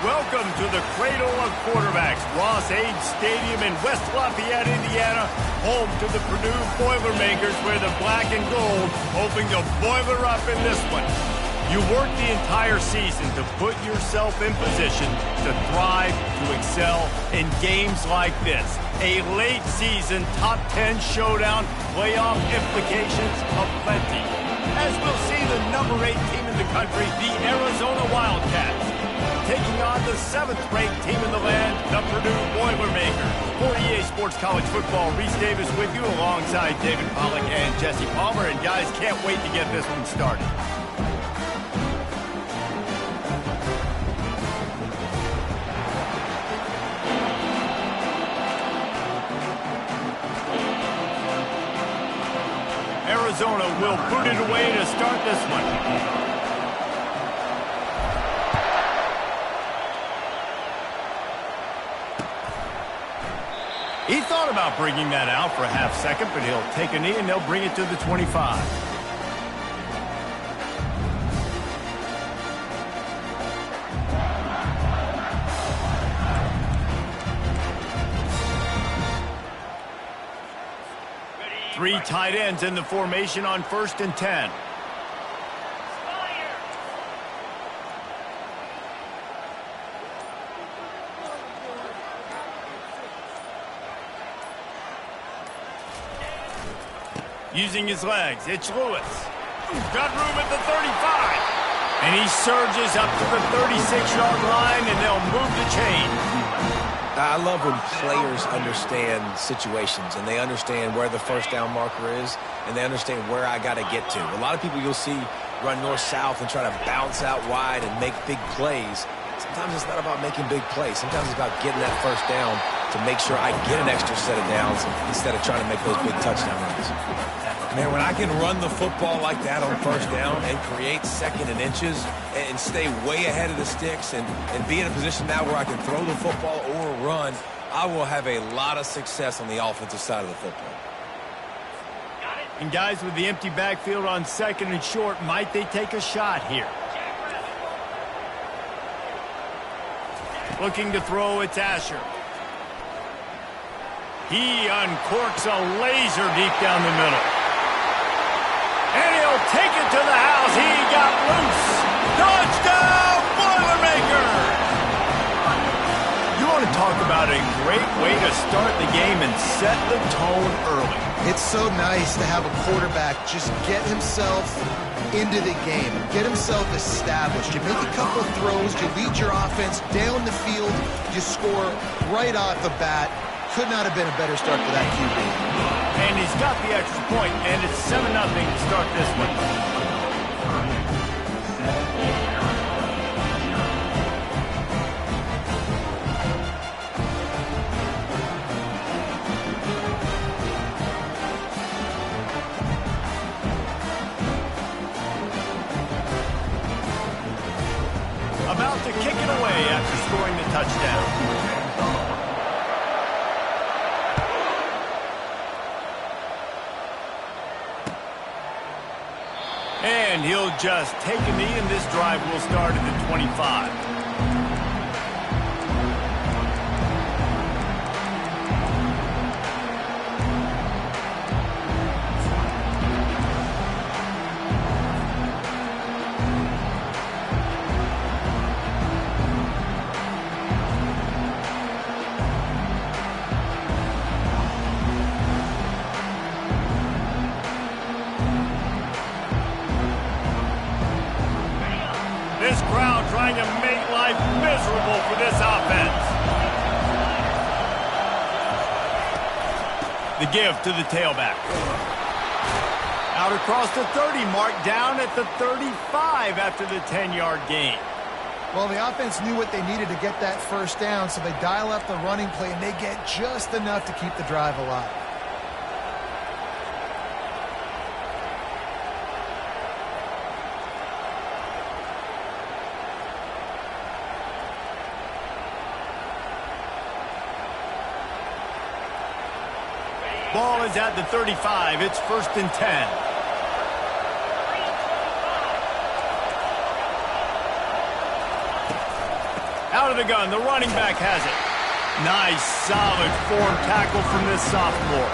Welcome to the cradle of quarterbacks, Ross Age Stadium in West Lafayette, Indiana, home to the Purdue Boilermakers, where the black and gold hoping to boiler up in this one. You work the entire season to put yourself in position to thrive, to excel in games like this. A late season top 10 showdown, playoff implications aplenty. As we'll see the number 8 team in the country, the Arizona Wildcats, taking on the 7th-ranked team in the land, the Purdue Boilermakers. For EA Sports College Football, Reese Davis with you alongside David Pollack and Jesse Palmer. And guys, can't wait to get this one started. Arizona will put it away to start this one. He thought about bringing that out for a half second, but he'll take a knee and they'll bring it to the 25. Three tight ends in the formation on 1st and 10. Using his legs, it's Lewis. Got room at the 35. And he surges up to the 36-yard line, and they'll move the chain. I love when players understand situations, and they understand where the first down marker is, and they understand where I got to get to. A lot of people you'll see run north-south and try to bounce out wide and make big plays. Sometimes it's not about making big plays. Sometimes it's about getting that first down to make sure I get an extra set of downs instead of trying to make those big touchdown runs. Man, when I can run the football like that on first down and create 2nd and inches and stay way ahead of the sticks and be in a position now where I can throw the football or run, I will have a lot of success on the offensive side of the football. And guys, with the empty backfield on 2nd and short, might they take a shot here? Looking to throw, it's Asher. He uncorks a laser deep down the middle. And he'll take it to the house. He got loose. Touchdown, Boilermakers! You want to talk about a great way to start the game and set the tone early. It's so nice to have a quarterback just get himself into the game, get himself established. You make a couple throws, you lead your offense down the field, you score right off the bat. Could not have been a better start for that QB. And he's got the extra point, and it's 7-0 to start this one. About to kick it away after scoring the touchdown. And he'll just take a knee, and this drive will start at the 25. This crowd trying to make life miserable for this offense. The give to the tailback. Out across the 30 mark, down at the 35 after the 10-yard gain. Well, the offense knew what they needed to get that first down, so they dial up the running play, and they get just enough to keep the drive alive. Ball is at the 35. It's 1st and 10. Out of the gun. The running back has it. Nice, solid form tackle from this sophomore.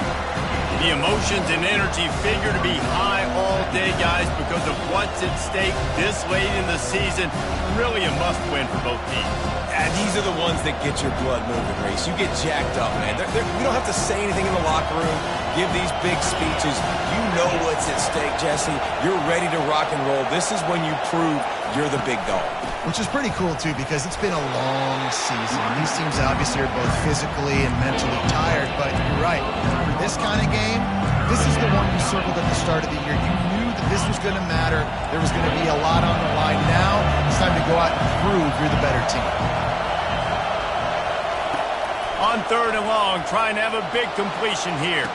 The emotions and energy figure to be high all day, guys, because of what's at stake this late in the season. Really a must-win for both teams. And these are the ones that get your blood moving, Race. You get jacked up, man. You don't have to say anything in the locker room, give these big speeches. You know what's at stake, Jesse. You're ready to rock and roll. This is when you prove you're the big dog. Which is pretty cool, too, because it's been a long season. These teams obviously are both physically and mentally tired, but you're right. For this kind of game, this is the one you circled at the start of the year. You knew that this was going to matter. There was going to be a lot on the line. Now it's time to go out and prove you're the better team. On 3rd and long, trying to have a big completion here.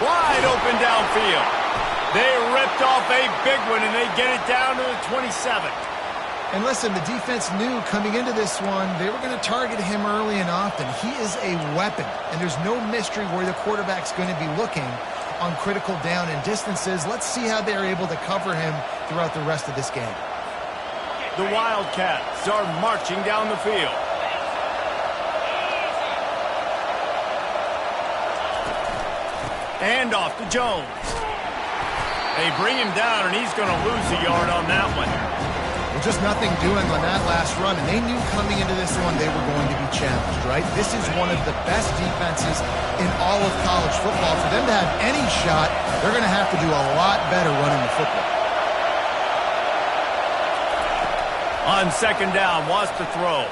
Wide open downfield. They ripped off a big one, and they get it down to the 27. And listen, the defense knew coming into this one, they were going to target him early and often. He is a weapon, and there's no mystery where the quarterback's going to be looking on critical down and distances. Let's see how they're able to cover him throughout the rest of this game. The Wildcats are marching down the field. And off to Jones. They bring him down, and he's going to lose a yard on that one. Well, just nothing doing on that last run, and they knew coming into this one they were going to be challenged, right? This is one of the best defenses in all of college football. For them to have any shot, they're going to have to do a lot better running the football. On 2nd down, wants to throw.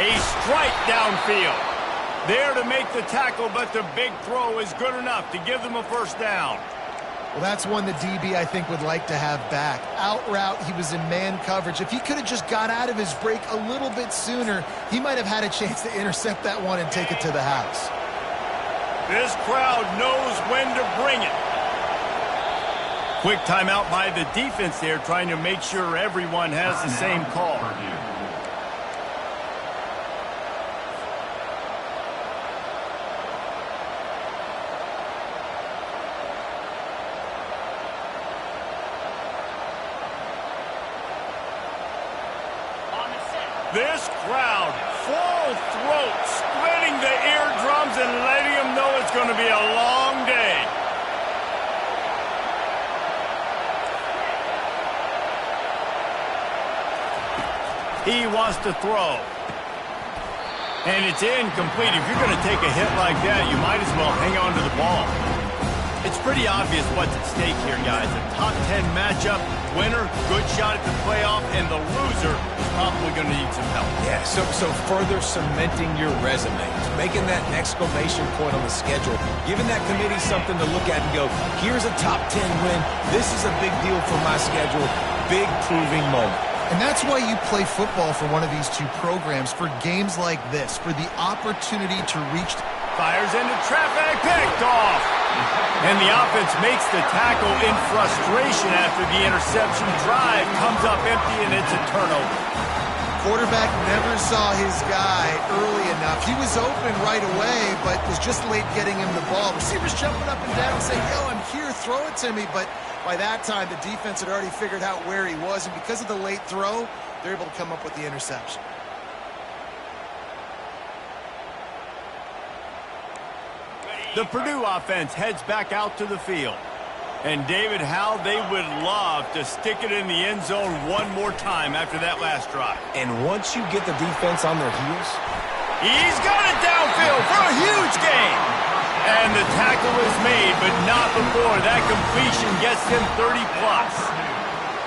A strike downfield. There to make the tackle, but the big throw is good enough to give them a 1st down. Well, that's one the DB, I think, would like to have back. Out route, he was in man coverage. If he could have just got out of his break a little bit sooner, he might have had a chance to intercept that one and take it to the house. This crowd knows when to bring it. Quick timeout by the defense there, trying to make sure everyone has the same call. This crowd, full throat, splitting the eardrums and letting them know it's going to be a long day. He wants to throw. And it's incomplete. If you're going to take a hit like that, you might as well hang on to the ball. It's pretty obvious what's at stake here, guys. A top 10 matchup, winner, good shot at the playoff, and the loser is probably going to need some help. Yeah, so further cementing your resume, making that exclamation point on the schedule, giving that committee something to look at and go, here's a top 10 win. This is a big deal for my schedule. Big proving moment. And that's why you play football for one of these two programs, for games like this, for the opportunity to reach. Fires into traffic, picked off. And the offense makes the tackle in frustration after the interception. Drive comes up empty, and it's a turnover. Quarterback never saw his guy early enough. He was open right away, but was just late getting him the ball. Receivers jumping up and down saying, yo, I'm here, throw it to me. But by that time, the defense had already figured out where he was, and because of the late throw, they're able to come up with the interception. The Purdue offense heads back out to the field. And David, how they would love to stick it in the end zone one more time after that last drive. And once you get the defense on their heels, he's got it downfield for a huge gain. And the tackle is made, but not before that completion gets him 30-plus.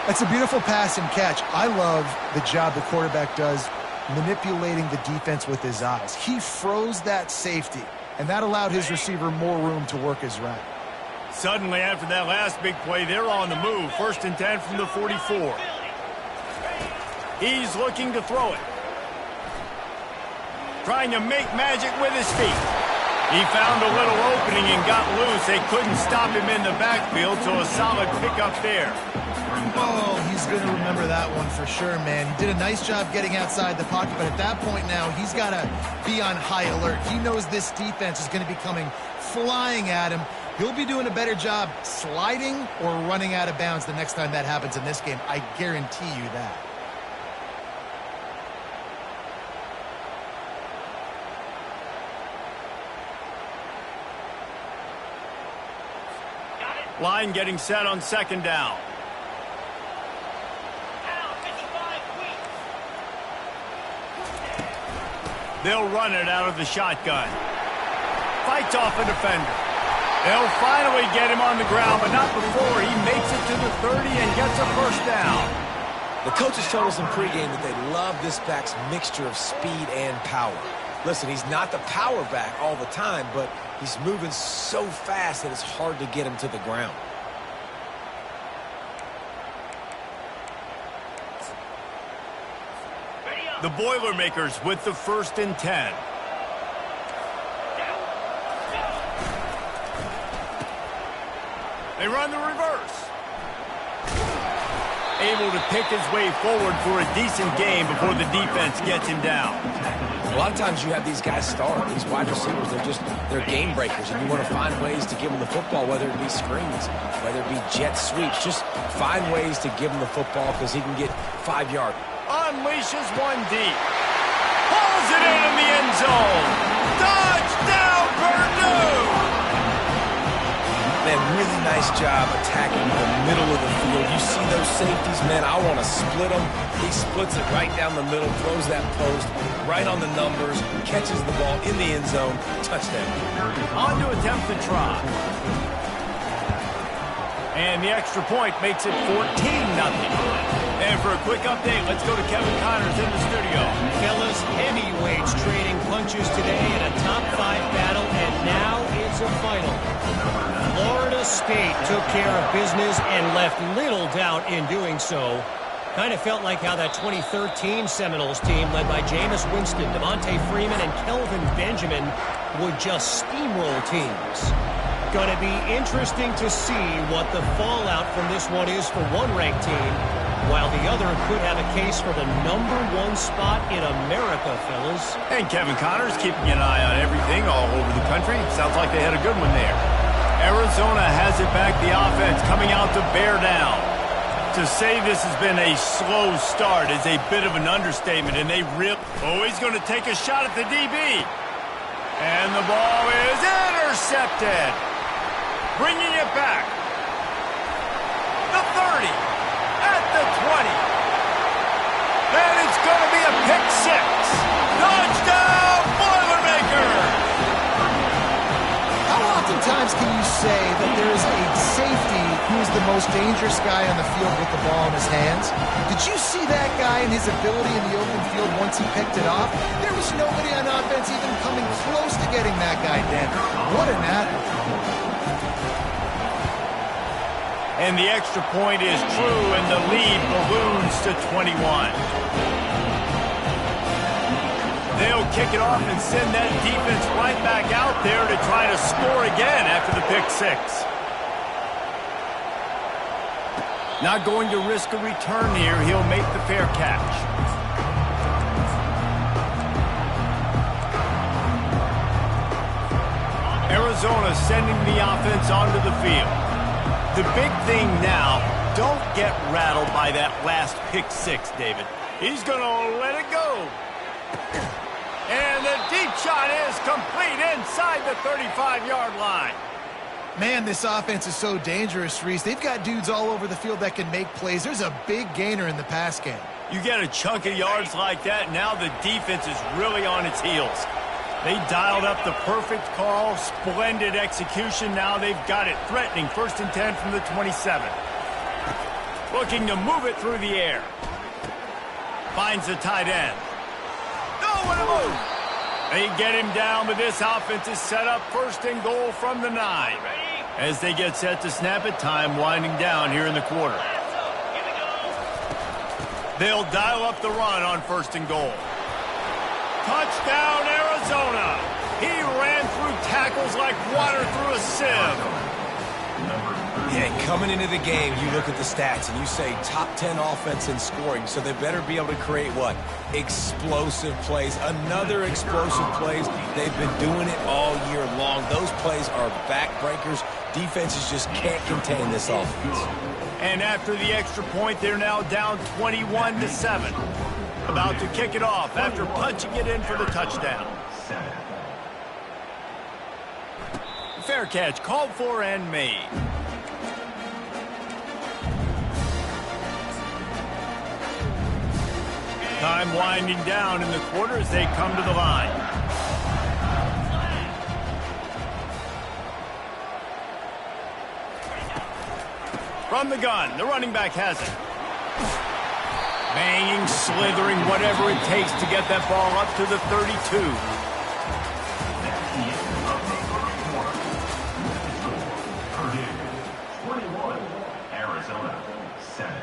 That's a beautiful pass and catch. I love the job the quarterback does manipulating the defense with his eyes. He froze that safety, and that allowed his receiver more room to work his route. Suddenly, after that last big play, they're on the move. 1st and 10 from the 44. He's looking to throw it. Trying to make magic with his feet. He found a little opening and got loose. They couldn't stop him in the backfield, so a solid pickup there. Oh, he's going to remember that one for sure, man. He did a nice job getting outside the pocket, but at that point now, he's got to be on high alert. He knows this defense is going to be coming flying at him. He'll be doing a better job sliding or running out of bounds the next time that happens in this game. I guarantee you that. Line getting set on 2nd down. They'll run it out of the shotgun. Fights off a defender. They'll finally get him on the ground, but not before he makes it to the 30 and gets a 1st down. the coaches told us in pregame that they love this back's mixture of speed and power. Listen, he's not the power back all the time, but he's moving so fast that it's hard to get him to the ground. The Boilermakers with the 1st and 10. They run the reverse. Able to pick his way forward for a decent game before the defense gets him down. A lot of times you have these guys start, these wide receivers, they're game breakers, and you want to find ways to give them the football, whether it be screens, whether it be jet sweeps. Just find ways to give him the football because he can get 5 yards. Unleashes one deep. Pulls it in the end zone. Touchdown, Purdue! Man, really nice job attacking the middle of the field. You see those safeties, man, I want to split them. He splits it right down the middle, throws that post, right on the numbers, catches the ball in the end zone, touchdown. On to attempt the try. And the extra point makes it 14-0. And for a quick update, let's go to Kevin Connors in the studio. Fellas, heavyweights trading punches today in a top 5 battle, and now it's a final. Florida State took care of business and left little doubt in doing so. Kind of felt like how that 2013 Seminoles team, led by Jameis Winston, Devontae Freeman, and Kelvin Benjamin, would just steamroll teams. Going to be interesting to see what the fallout from this one is for one ranked team, while the other could have a case for the #1 spot in America, fellas. And Kevin Connors keeping an eye on everything all over the country. Sounds like they had a good one there. Arizona has it back, the offense coming out to bear down. To say this has been a slow start is a bit of an understatement, and they really... Oh, he's going to take a shot at the DB. And the ball is intercepted. Bringing it back. The 30. At the 20. And it's going to be a pick six. Touchdown, Boilermakers! How oftentimes can you say that there is a safety who is the most dangerous guy on the field with the ball in his hands? Did you see that guy and his ability in the open field once he picked it off? There was nobody on offense even coming close to getting that guy down. What an athlete. And the extra point is true, and the lead balloons to 21. They'll kick it off and send that defense right back out there to try to score again after the pick six. Not going to risk a return here. He'll make the fair catch. Arizona sending the offense onto the field. The big thing now, don't get rattled by that last pick six, David. He's going to let it go. And the deep shot is complete inside the 35-yard line. Man, this offense is so dangerous, Reese. They've got dudes all over the field that can make plays. There's a big gainer in the pass game. You get a chunk of yards like that, now the defense is really on its heels. They dialed up the perfect call, splendid execution. Now they've got it threatening. 1st and 10 from the 27. Looking to move it through the air. Finds the tight end. Nowhere to move. They get him down, but this offense is set up 1st and goal from the 9. As they get set to snap it, time winding down here in the quarter. They'll dial up the run on 1st and goal. Touchdown, Arizona. He ran through tackles like water through a sieve. Yeah, coming into the game, you look at the stats and you say top 10 offense in scoring, so they better be able to create what? Explosive plays. Another explosive plays. They've been doing it all year long. Those plays are backbreakers. Defenses just can't contain this offense. And after the extra point, they're now down 21-7. About to kick it off after punching it in for the touchdown. Fair catch called for and made. Time winding down in the quarter as they come to the line. From the gun, the running back has it. Banging, slithering, whatever it takes to get that ball up to the 32. Arizona 7.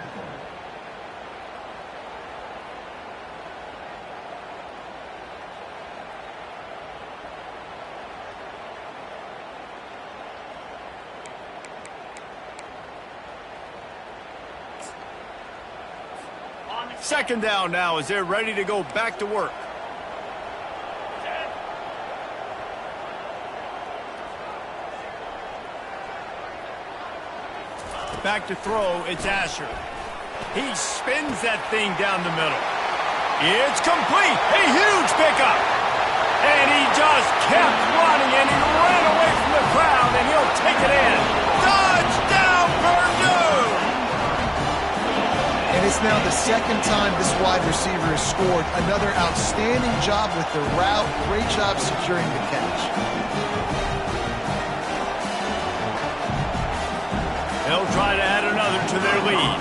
Second down now as they're ready to go back to work. Back to throw, it's Asher. He spins that thing down the middle. It's complete, a huge pickup. And he just kept running, and he ran away from the crowd, and he'll take it in. Touchdown, Purdue! And it's now the second time this wide receiver has scored. Another outstanding job with the route. Great job securing the catch. They'll try to add another to their lead.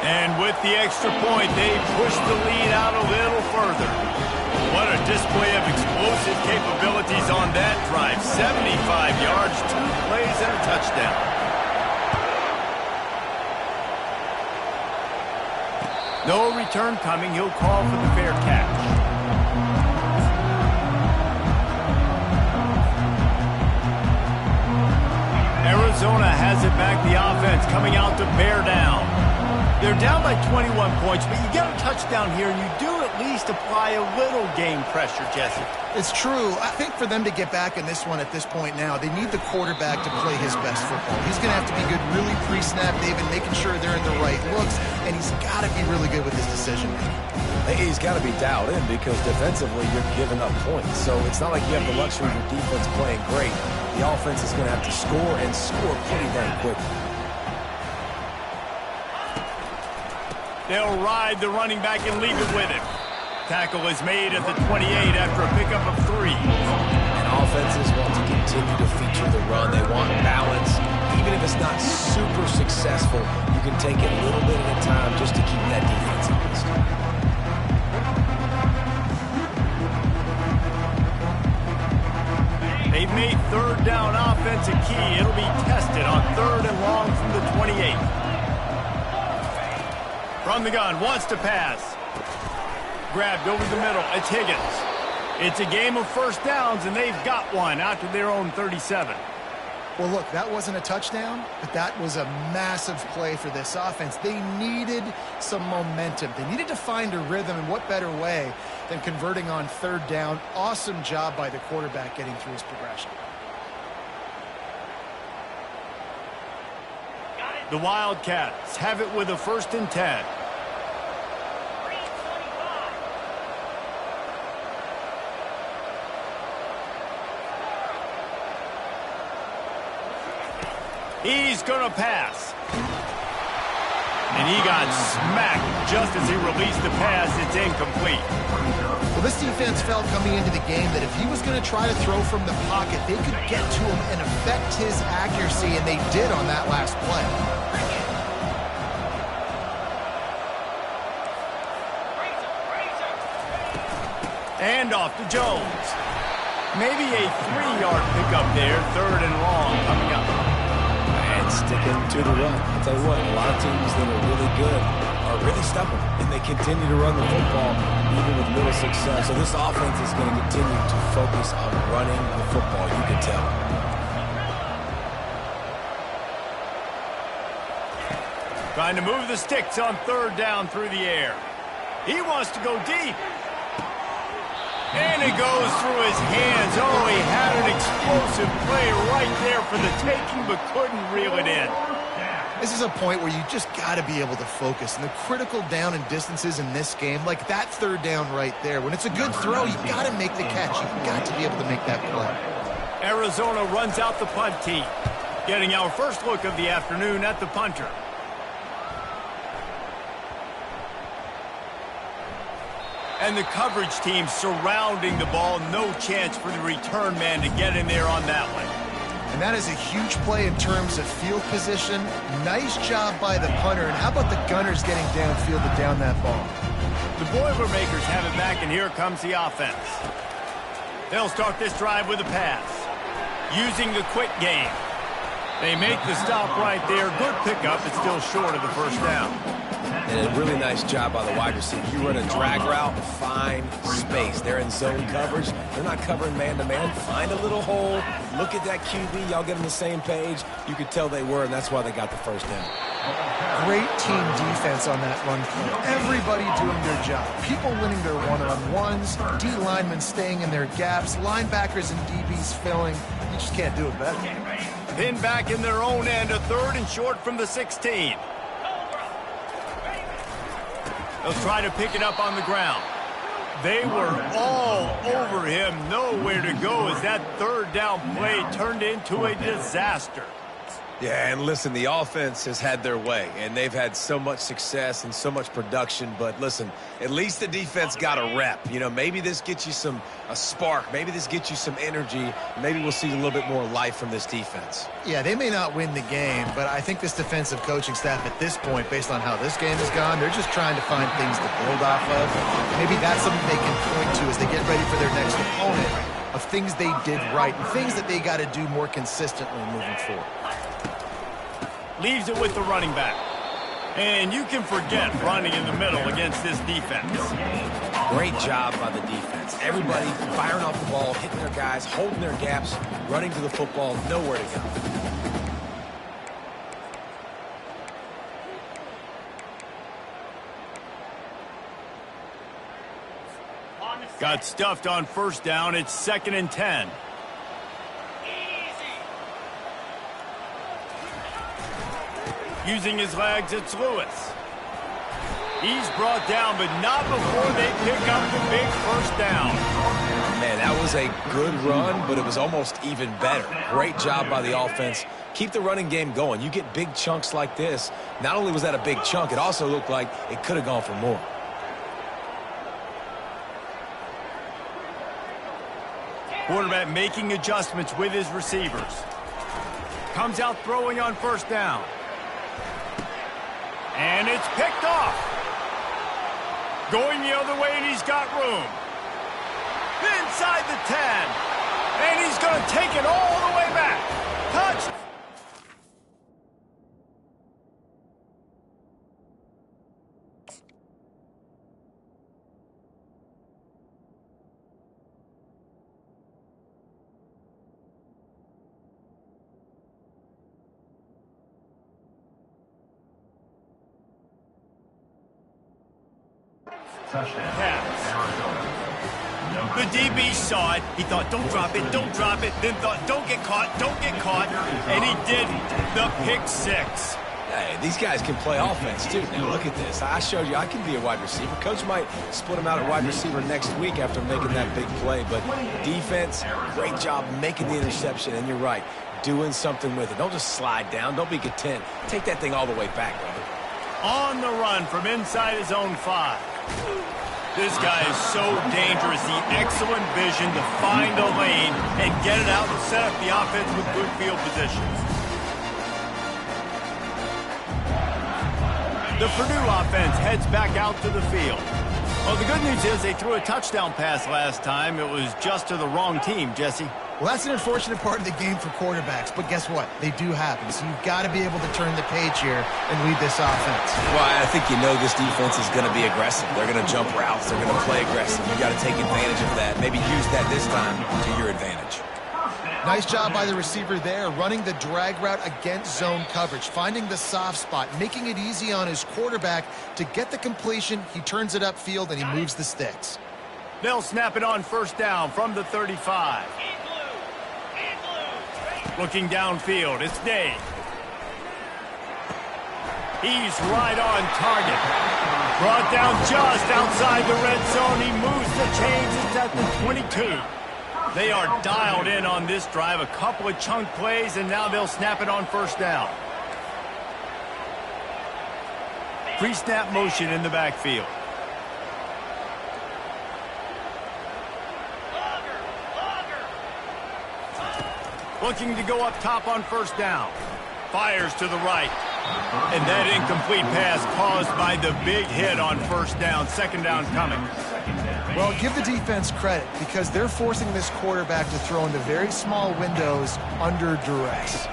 And with the extra point, they push the lead out a little further. What a display of explosive capabilities on that drive. 75 yards, 2 plays, and a touchdown. No return coming. He'll call for the fair catch. Arizona has it back, the offense coming out to bear down. They're down by 21 points, but you get a touchdown here, and you do at least apply a little game pressure, Jesse. It's true. I think for them to get back in this one at this point now, they need the quarterback to play his best football. He's going to have to be good really pre-snap, David, making sure they're in the right looks, and he's got to be really good with his decision-making. He's got to be dialed in because defensively you're giving up points. So it's not like you have the luxury of your defense playing great. The offense is going to have to score and score pretty darn quickly. They'll ride the running back and leave it with him. Tackle is made at the 28 after a pickup of 3. And offenses want to continue to feature the run. They want balance. Even if it's not super successful, you can take it a little bit at a time just to keep that defense honest. They've made third down offense a key. It'll be tested on 3rd and long from the 28. From the gun, wants to pass. Grabbed over the middle. It's Higgins. It's a game of first downs, and they've got one out to their own 37. Well, look, that wasn't a touchdown, but that was a massive play for this offense. They needed some momentum. They needed to find a rhythm, and what better way than converting on 3rd down. Awesome job by the quarterback getting through his progression. The Wildcats have it with a 1st and 10. He's going to pass. And he got smacked just as he released the pass. It's incomplete. Well, this defense felt coming into the game that if he was going to try to throw from the pocket, they could get to him and affect his accuracy, and they did on that last play. And off to Jones. Maybe a 3-yard pickup there. 3rd and long coming up. And sticking to the run. I'll tell you what, a lot of teams that are really good are really stubborn, and they continue to run the football even with little success. So this offense is going to continue to focus on running the football, you can tell. Trying to move the sticks on 3rd down through the air. He wants to go deep. And it goes through his hands. Oh, he had an explosive play right there for the taking, but couldn't reel it in. This is a point where you just got to be able to focus. And the critical down and distances in this game, like that 3rd down right there, when it's a good throw, you got to make the catch. You've got to be able to make that play. Arizona runs out the punt team, getting our first look of the afternoon at the punter. And the coverage team surrounding the ball. No chance for the return man to get in there on that one. And that is a huge play in terms of field position. Nice job by the punter. And how about the gunners getting downfield to down that ball? The Boilermakers have it back, and here comes the offense. They'll start this drive with a pass, using the quick game. They make the stop right there. Good pickup. It's still short of the 1st down. And a really nice job by the wide receiver. You run a drag route, find space. They're in zone coverage. They're not covering man-to-man. Find a little hole. Look at that QB. Y'all get on the same page. You could tell they were, and that's why they got the 1st down. Great team defense on that run play. Everybody doing their job. People winning their one-on-ones, D linemen staying in their gaps, linebackers and DBs filling. You just can't do it better. Pinned back in their own end, a 3rd and short from the 16. They'll try to pick it up on the ground. They were all over him. Nowhere to go as that 3rd down play turned into a disaster. Yeah, and listen, the offense has had their way, and they've had so much success and so much production. But listen, at least the defense got a rep. You know, maybe this gets you a spark. Maybe this gets you some energy. Maybe we'll see a little bit more life from this defense. Yeah, they may not win the game, but I think this defensive coaching staff at this point, based on how this game has gone, they're just trying to find things to build off of. Maybe that's something they can point to as they get ready for their next opponent, of things they did right and things that they got to do more consistently moving forward. Leaves it with the running back. And you can forget running in the middle against this defense. Great job by the defense. Everybody firing off the ball, hitting their guys, holding their gaps, running to the football, nowhere to go. Got stuffed on first down. It's 2nd and 10. Using his legs, it's Lewis. He's brought down, but not before they pick up the big first down. Man, that was a good run, but it was almost even better. Great job by the offense. Keep the running game going. You get big chunks like this. Not only was that a big chunk, it also looked like it could have gone for more. Quarterback making adjustments with his receivers. Comes out throwing on first down. And it's picked off. Going the other way, and he's got room. Inside the 10. And he's going to take it all the way back. Touch. The DB saw it. He thought, don't drop it, don't drop it. Then thought, don't get caught, don't get caught. And he didn't. The pick six. Hey, these guys can play offense, too. Now, look at this. I showed you I can be a wide receiver. Coach might split him out at wide receiver next week after making that big play. But defense, great job making the interception. And you're right, doing something with it. Don't just slide down. Don't be content. Take that thing all the way back, brother. On the run from inside his own 5. This guy is so dangerous. The excellent vision to find a lane and get it out and set up the offense with good field positions. The Purdue offense heads back out to the field. Well, the good news is they threw a touchdown pass last time. It was just to the wrong team, Jesse. Well, that's an unfortunate part of the game for quarterbacks, but guess what? They do happen, so you've got to be able to turn the page here and lead this offense. Well, I think you know this defense is going to be aggressive. They're going to jump routes. They're going to play aggressive. You got to take advantage of that. Maybe use that this time to your advantage. Nice job by the receiver there, running the drag route against zone coverage, finding the soft spot, making it easy on his quarterback to get the completion. He turns it upfield, and he moves the sticks. They'll snap it on first down from the 35. Looking downfield, it's Dave. He's right on target. Brought down just outside the red zone. He moves the chains. It's at the 22. They are dialed in on this drive. A couple of chunk plays, and now they'll snap it on first down. Pre-snap motion in the backfield. Looking to go up top on first down. Fires to the right. And that incomplete pass caused by the big hit on first down. Second down coming. Well, give the defense credit because they're forcing this quarterback to throw into very small windows under duress.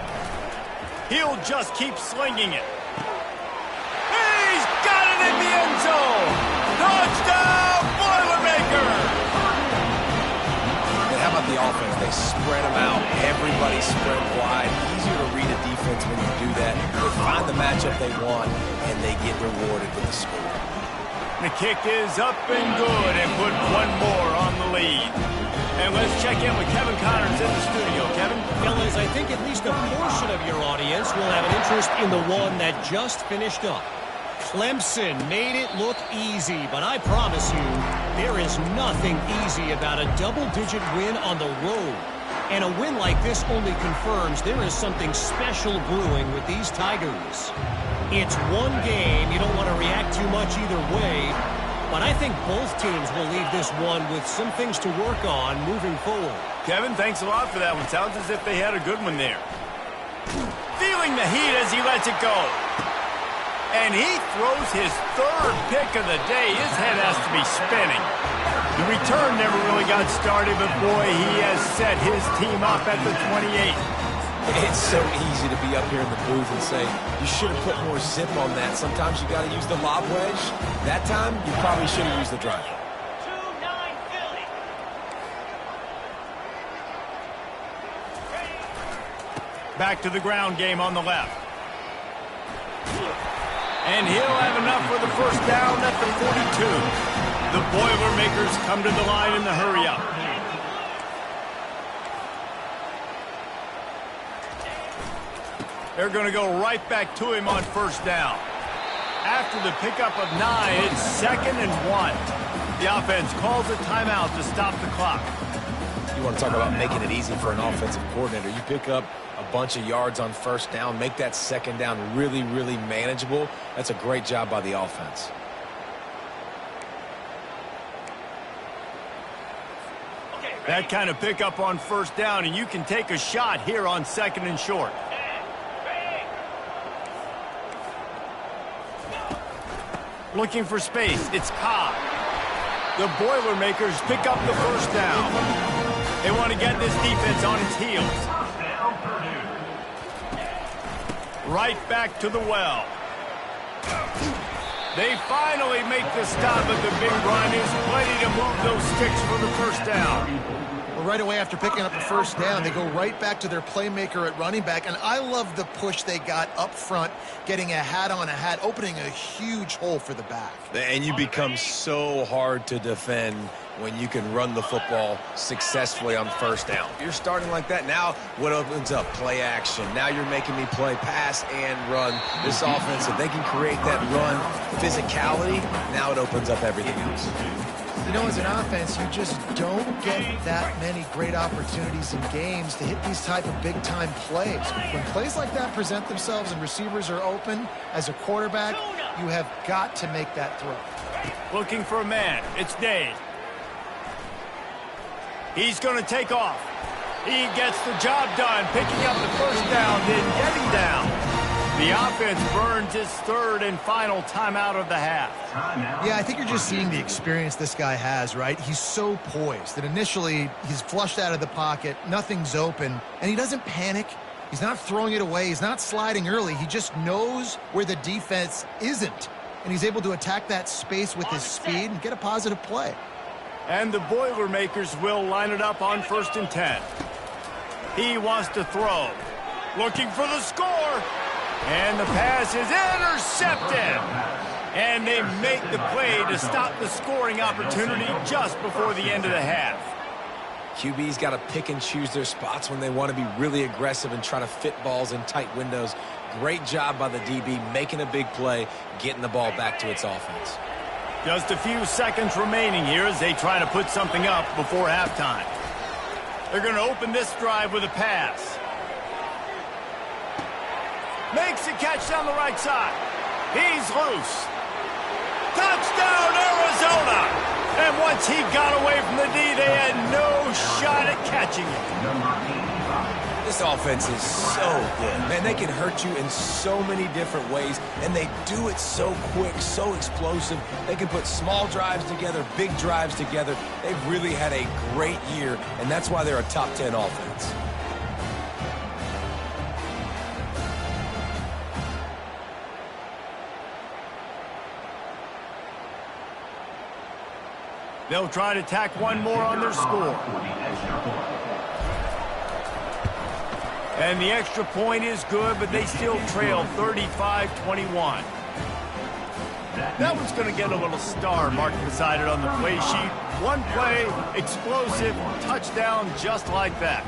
He'll just keep slinging it. He's got it in the end zone. Touchdown, Boilermaker! How about the offense? They spread them out. Everybody spread wide. Easier to read a defense when you do that. They find the matchup they want, and they get rewarded with the score. The kick is up and good and put one more on the lead. And let's check in with Kevin Connors in the studio. Kevin? Fellas, I think at least a portion of your audience will have an interest in the one that just finished up. Clemson made it look easy, but I promise you, there is nothing easy about a double-digit win on the road. And a win like this only confirms there is something special brewing with these Tigers. It's one game. You don't want to react too much either way, but I think both teams will leave this one with some things to work on moving forward. Kevin, thanks a lot for that one. Sounds as if they had a good one there. Feeling the heat as he lets it go. And he throws his third pick of the day. His head has to be spinning. The return never really got started, but boy, he has set his team up at the 28. It's so easy to be up here in the booth and say, you should have put more zip on that. Sometimes you got to use the lob wedge. That time, you probably should have used the drive. Back to the ground game on the left. And he'll have enough for the first down at the 42. The Boilermakers come to the line in the hurry-up. They're going to go right back to him on first down. After the pickup of 9, it's 2nd and 1. The offense calls a timeout to stop the clock. You want to talk about making it easy for an offensive coordinator. You pick up a bunch of yards on first down, make that second down really, really manageable. That's a great job by the offense. That kind of pickup on first down, and you can take a shot here on 2nd and short. Looking for space, it's Cobb. The Boilermakers pick up the first down. They want to get this defense on its heels. Right back to the well. They finally make the stop at the big run. Is plenty to move those sticks for the first down. Well, right away after picking up the first down, they go right back to their playmaker at running back. And I love the push they got up front, getting a hat on a hat, opening a huge hole for the back. And you become so hard to defend when you can run the football successfully on first down. You're starting like that. Now what opens up? Play action. Now you're making me play pass and run. This offense, if they can create that run physicality, now it opens up everything else. You know, as an offense, you just don't get that many great opportunities in games to hit these type of big-time plays. When plays like that present themselves and receivers are open, as a quarterback, you have got to make that throw. Looking for a man. It's Dave. He's going to take off. He gets the job done, picking up the first down, then getting down. The offense burns its 3rd and final timeout of the half. Yeah, I think you're just seeing the experience this guy has, right? He's so poised that initially he's flushed out of the pocket, nothing's open, and he doesn't panic. He's not throwing it away. He's not sliding early. He just knows where the defense isn't, and he's able to attack that space with his speed and get a positive play. And the Boilermakers will line it up on 1st and 10. He wants to throw. Looking for the score. And the pass is intercepted. And they make the play to stop the scoring opportunity just before the end of the half. QB's got to pick and choose their spots when they want to be really aggressive and try to fit balls in tight windows. Great job by the DB making a big play, getting the ball back to its offense. Just a few seconds remaining here as they try to put something up before halftime. They're going to open this drive with a pass. Makes a catch down the right side. He's loose. Touchdown, Arizona! And once he got away from the D, they had no shot at catching him. This offense is so good. Man, they can hurt you in so many different ways, and they do it so quick, so explosive. They can put small drives together, big drives together. They've really had a great year, and that's why they're a top 10 offense. They'll try to tack one more on their score. And the extra point is good, but they still trail 35-21. That one's going to get a little star marked beside it on the play sheet. One play, explosive, touchdown just like that.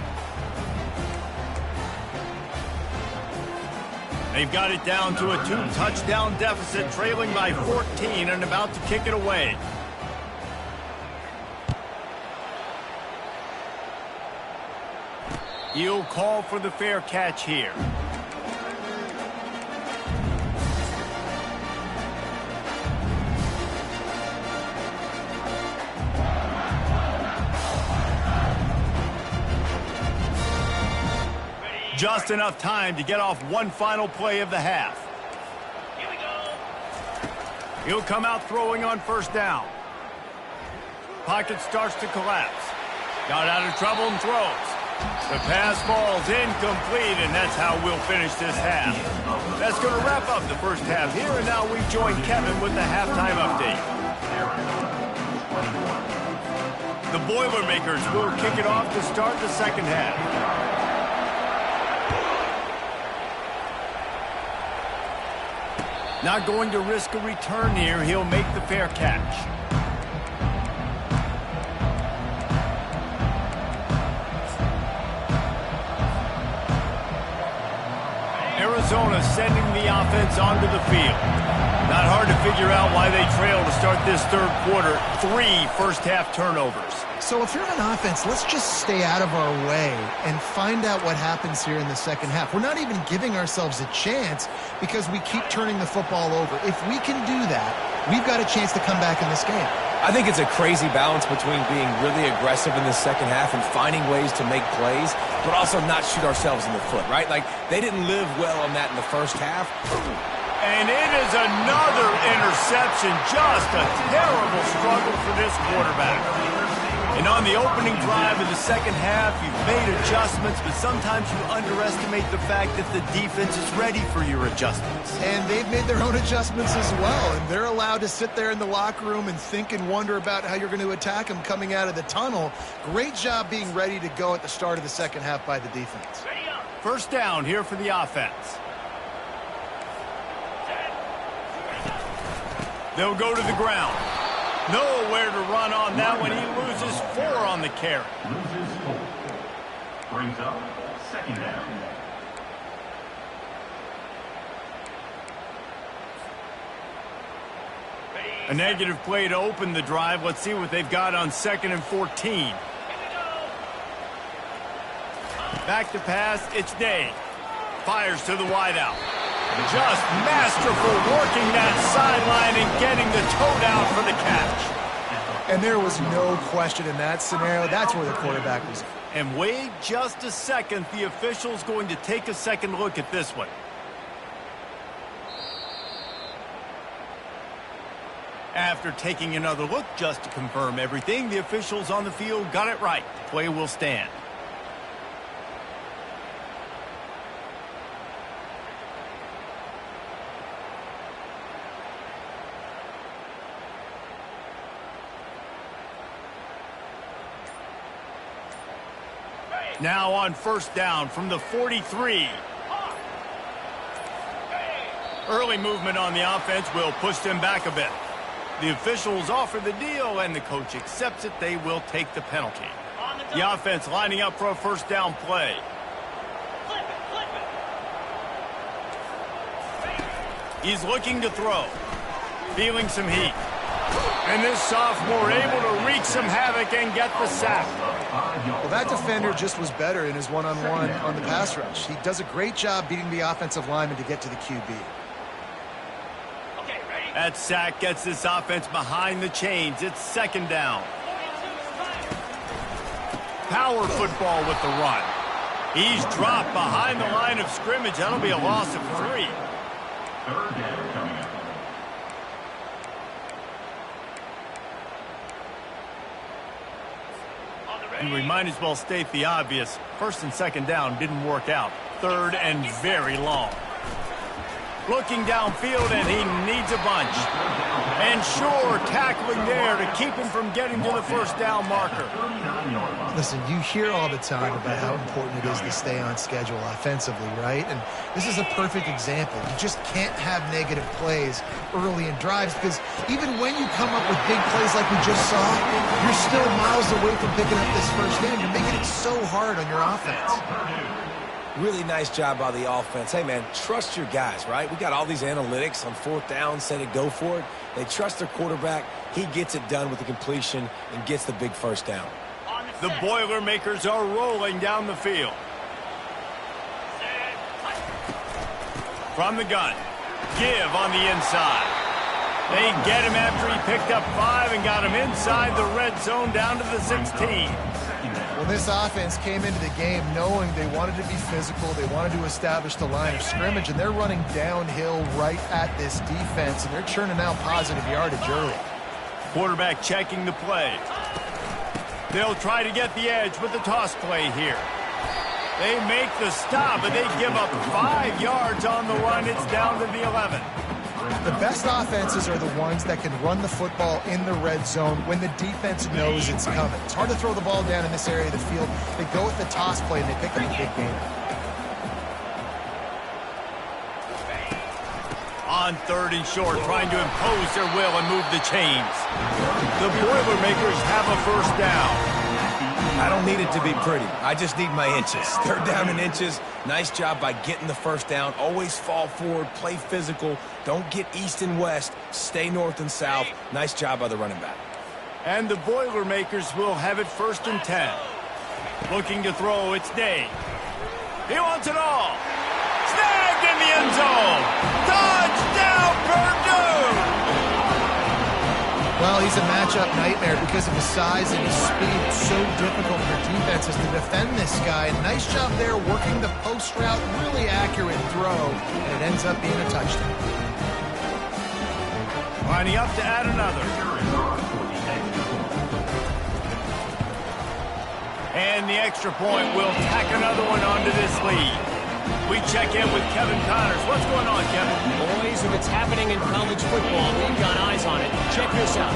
They've got it down to a 2-touchdown deficit, trailing by 14 and about to kick it away. He'll call for the fair catch here. Just enough time to get off one final play of the half. Here we go. He'll come out throwing on first down. Pocket starts to collapse. Got out of trouble and throws. The pass falls incomplete, and that's how we'll finish this half. That's going to wrap up the first half here, and now we join Kevin with the halftime update. The Boilermakers will kick it off to start the second half. Not going to risk a return here. He'll make the fair catch. Arizona sending the offense onto the field. Not hard to figure out why they trail to start this third quarter. 3 first-half turnovers. So if you're on offense, let's just stay out of our way and find out what happens here in the second half. We're not even giving ourselves a chance because we keep turning the football over. If we can do that, we've got a chance to come back in this game. I think it's a crazy balance between being really aggressive in the second half and finding ways to make plays, but also not shoot ourselves in the foot, right? Like, they didn't live well on that in the first half. And it is another interception. Just a terrible struggle for this quarterback. And on the opening drive of the second half, you've made adjustments, but sometimes you underestimate the fact that the defense is ready for your adjustments. And they've made their own adjustments as well, and they're allowed to sit there in the locker room and think and wonder about how you're going to attack them coming out of the tunnel. Great job being ready to go at the start of the second half by the defense. First down here for the offense. They'll go to the ground. Nowhere to run on that one. He loses 4 on the carry. Loses 4. Brings up second down. A negative play to open the drive. Let's see what they've got on 2nd and 14. Back to pass. It's Day. Fires to the wideout. Just masterful working that sideline and getting the toe down for the catch. And there was no question in that scenario. That's where the quarterback was. And wait just a second. The official's going to take a second look at this one. After taking another look just to confirm everything, the officials on the field got it right. The play will stand. Now on first down from the 43. Early movement on the offense will push them back a bit. The officials offer the deal, and the coach accepts it. They will take the penalty. The offense lining up for a first down play. He's looking to throw. Feeling some heat. And this sophomore able to wreak some havoc and get the sack. Well, that defender just was better in his one-on-one on the pass rush. He does a great job beating the offensive lineman to get to the QB. That sack gets this offense behind the chains. It's second down. Power football with the run. He's dropped behind the line of scrimmage. That'll be a loss of 3. Third down coming up. And we might as well state the obvious. First and second down didn't work out. Third and very long. Looking downfield, and he needs a bunch. And sure, tackling there to keep him from getting to the first down marker. Listen, you hear all the time about how important it is to stay on schedule offensively, right? And this is a perfect example. You just can't have negative plays early in drives because even when you come up with big plays like we just saw, you're still miles away from picking up this first down. You're making it so hard on your offense. Really nice job by the offense. Hey, man, trust your guys, right? We got all these analytics on fourth down, set it, go for it. They trust their quarterback. He gets it done with the completion and gets the big first down. The Boilermakers are rolling down the field. From the gun. Give on the inside. They get him after he picked up 5 and got him inside the red zone down to the 16. Well, this offense came into the game knowing they wanted to be physical, they wanted to establish the line of scrimmage, and they're running downhill right at this defense, and they're churning out positive yardage early. Quarterback checking the play. They'll try to get the edge with the toss play here. They make the stop, and they give up 5 yards on the run. It's down to the 11. The best offenses are the ones that can run the football in the red zone when the defense knows it's coming. It's hard to throw the ball down in this area of the field. They go with the toss play, and they pick up a big gain. On third and short, trying to impose their will and move the chains. The Boilermakers have a first down. I don't need it to be pretty. I just need my inches. Third down in inches. Nice job by getting the first down. Always fall forward, play physical. Don't get east and west. Stay north and south. Nice job by the running back. And the Boilermakers will have it 1st and 10. Looking to throw, it's Day. He wants it all. Snagged in the end zone. Touchdown, Purdue! Well, he's a matchup nightmare because of his size and his speed. It's so difficult for defenses to defend this guy. Nice job there working the post route. Really accurate throw, and it ends up being a touchdown. Lining up to add another. And the extra point will tack another one onto this lead. We check in with Kevin Connors. What's going on, Kevin? Boys, if it's happening in college football, we've got eyes on it. Check this out.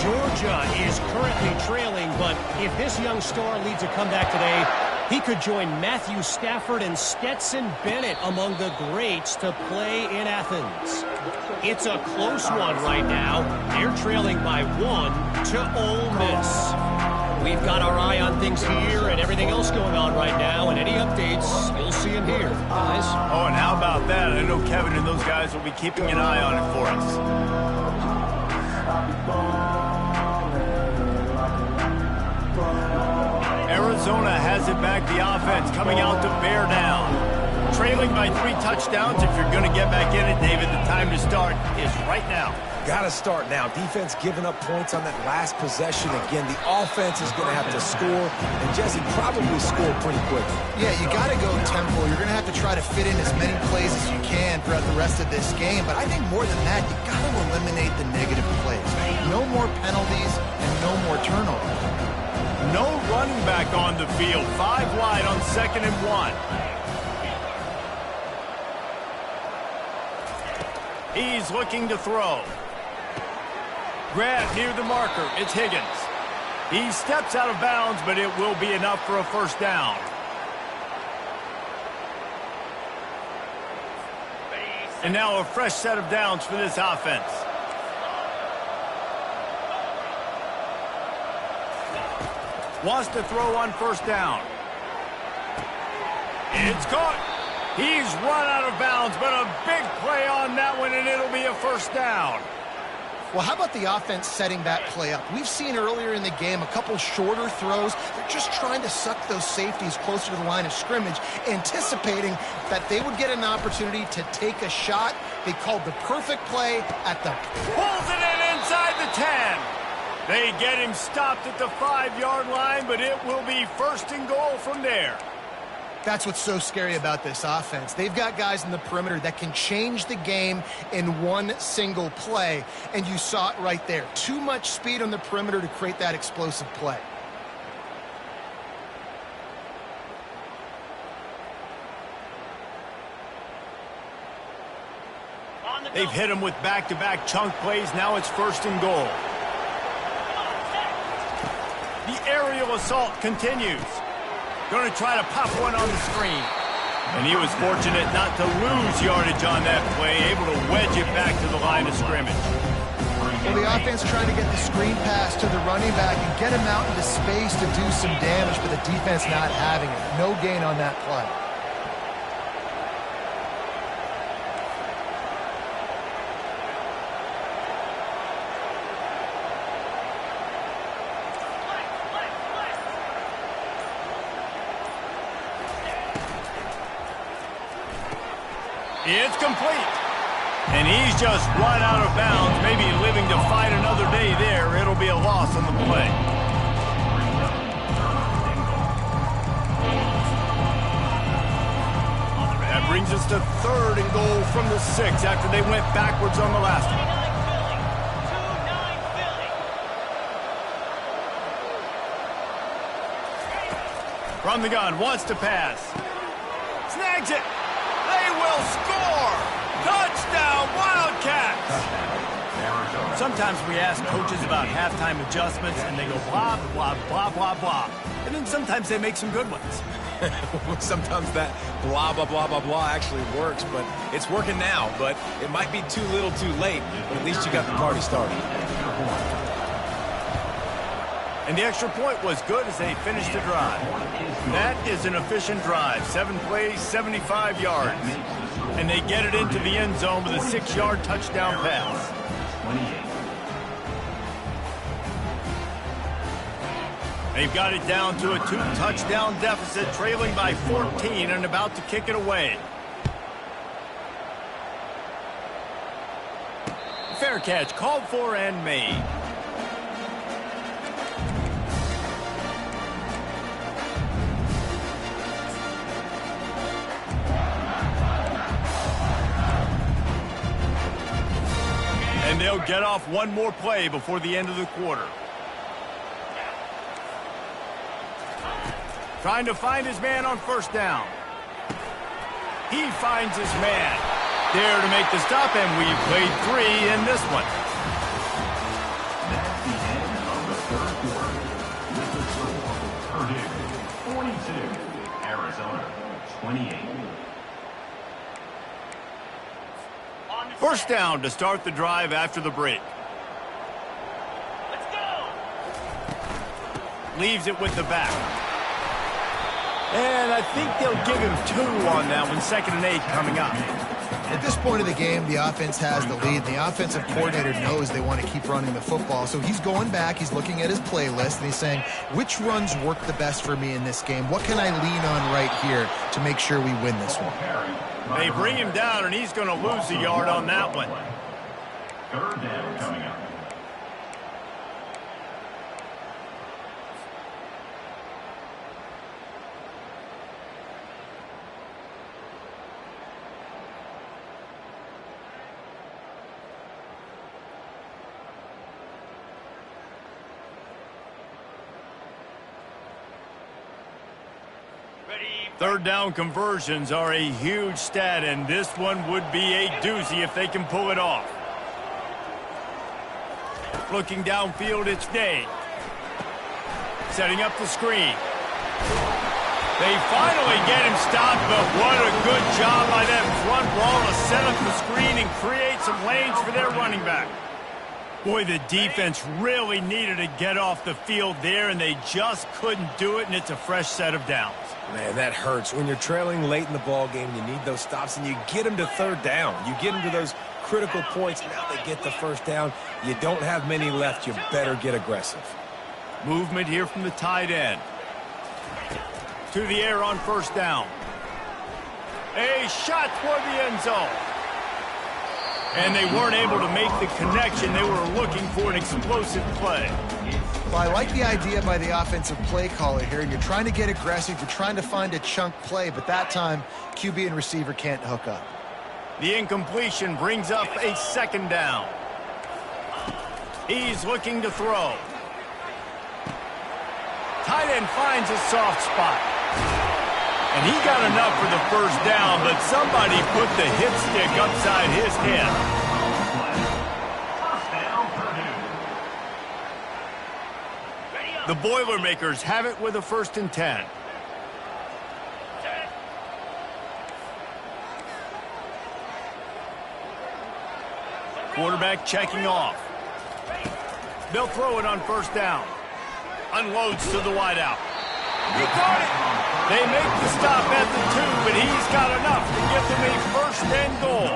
Georgia is currently trailing, but if this young star leads a comeback today, he could join Matthew Stafford and Stetson Bennett among the greats to play in Athens. It's a close one right now. They're trailing by 1 to Ole Miss. We've got our eye on things here and everything else going on right now, and any updates, you'll see them here, guys. Oh, and how about that? I know Kevin and those guys will be keeping an eye on it for us. Arizona has it back. The offense coming out to bear down. Trailing by 3 touchdowns. If you're going to get back in it, David, the time to start is right now. Got to start now. Defense giving up points on that last possession. Again, the offense is going to have to score, and Jesse probably score pretty quickly. Yeah, you got to go tempo. You're going to have to try to fit in as many plays as you can throughout the rest of this game. But I think more than that, you got to eliminate the negative plays. No more penalties and no more turnovers. No running back on the field. 5 wide on 2nd and 1. He's looking to throw. Grab near the marker. It's Higgins. He steps out of bounds, but it will be enough for a 1st down. And now a fresh set of downs for this offense. Wants to throw on 1st down. It's caught. He's run out of bounds, but a big play on that one, and it'll be a 1st down. Well, how about the offense setting that play up? We've seen earlier in the game a couple shorter throws. They're just trying to suck those safeties closer to the line of scrimmage, anticipating that they would get an opportunity to take a shot. They called the perfect play at the... Pulls it in inside the 10. They get him stopped at the 5-yard line, but it will be 1st and goal from there. That's what's so scary about this offense. They've got guys in the perimeter that can change the game in one single play, and you saw it right there. Too much speed on the perimeter to create that explosive play. They've hit him with back-to-back chunk plays. Now it's 1st and goal. The aerial assault continues. Going to try to pop one on the screen. And he was fortunate not to lose yardage on that play, able to wedge it back to the line of scrimmage. Well, the offense trying to get the screen pass to the running back and get him out into space to do some damage, but the defense not having it. No gain on that play. It's complete. And he's just run out of bounds, maybe living to fight another day there. It'll be a loss on the play. That brings us to 3rd and goal from the 6 after they went backwards on the last one. From the gun, wants to pass. Snags it. They will score! Touchdown, Wildcats! Sometimes we ask coaches about halftime adjustments, and they go blah, blah, blah, blah, blah. And then sometimes they make some good ones. Sometimes that blah, blah, blah, blah, blah actually works, but it's working now. But it might be too little too late, but at least you got the party started. And the extra point was good as they finished the drive. That is an efficient drive. 7 plays, 75 yards. And they get it into the end zone with a 6-yard touchdown pass. They've got it down to a 2-touchdown deficit, trailing by 14 and about to kick it away. Fair catch called for and made. And they'll get off one more play before the end of the quarter. Trying to find his man on first down. He finds his man. There to make the stop, and we've played 3 in this one. That's the end of the third quarter. With the score, Purdue 42, Arizona 28. First down to start the drive after the break. Let's go! Leaves it with the back. And I think they'll give him 2 on that one. 2nd and 8 coming up. At this point of the game, the offense has the lead. The offensive coordinator knows they want to keep running the football. So he's going back, he's looking at his playlist, and he's saying, which runs work the best for me in this game? What can I lean on right here to make sure we win this one? They bring him down, and he's going to lose a yard on that one. 3rd down coming up. Third down conversions are a huge stat, and this one would be a doozy if they can pull it off. Looking downfield, it's Day. Setting up the screen. They finally get him stopped, but what a good job by that front ball to set up the screen and create some lanes for their running back. Boy, the defense really needed to get off the field there, and they just couldn't do it, and it's a fresh set of downs. Man, that hurts. When you're trailing late in the ball game, you need those stops, and you get them to 3rd down. You get them to those critical points. Now they get the 1st down. You don't have many left. You better get aggressive. Movement here from the tight end. To the air on 1st down. A shot toward the end zone. And they weren't able to make the connection. They were looking for an explosive play. Well, I like the idea by the offensive play caller here. You're trying to get aggressive. You're trying to find a chunk play, but that time, QB and receiver can't hook up. The incompletion brings up a 2nd down. He's looking to throw. Tight end finds a soft spot. And he got enough for the 1st down, but somebody put the hit stick upside his head. The Boilermakers have it with a 1st and 10. Quarterback checking off. They'll throw it on 1st down. Unloads to the wideout. He caught it. They make the stop at the 2, but he's got enough to give them a 1st and goal.